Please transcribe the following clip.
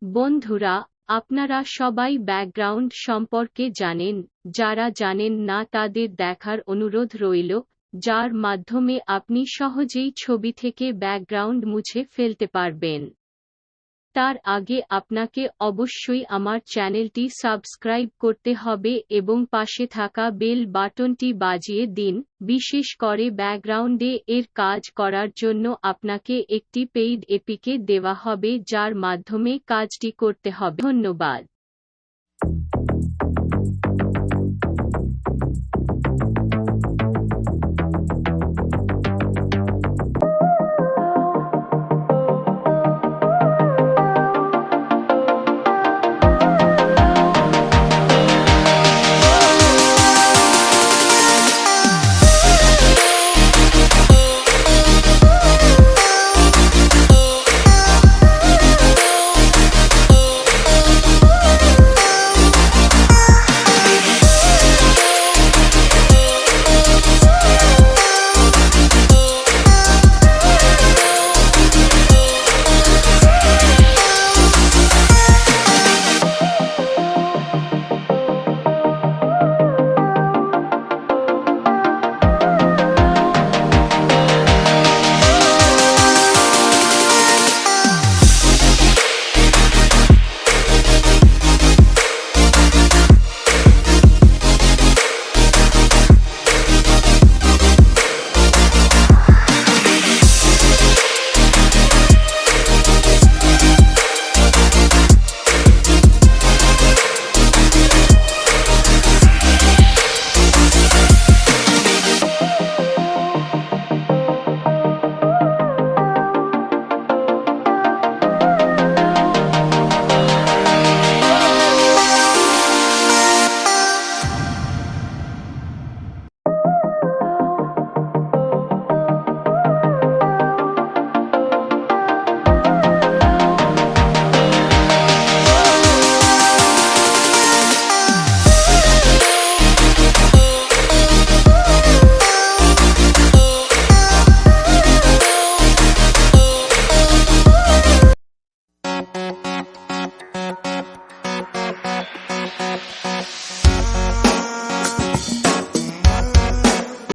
বন্ধুরা, আপনারা সবাই ব্যাকগ্রাউন্ড সম্পর্কে জানেন। যারা জানেন না তাদের দেখার অনুরোধ রইল, যার মাধ্যমে আপনি সহজেই ছবি থেকে ব্যাকগ্রাউন্ড মুছে ফেলতে পারবেন। তার আগে আপনাকে অবশ্যই আমার চ্যানেলটি সাবস্ক্রাইব করতে হবে এবং পাশে থাকা বেল বাটনটি বাজিয়ে দিন। বিশেষ করে ব্যাকগ্রাউন্ডে এর কাজ করার জন্য আপনাকে একটি পেইড এপিকে দেওয়া হবে, যার মাধ্যমে কাজটি করতে হবে। ধন্যবাদ।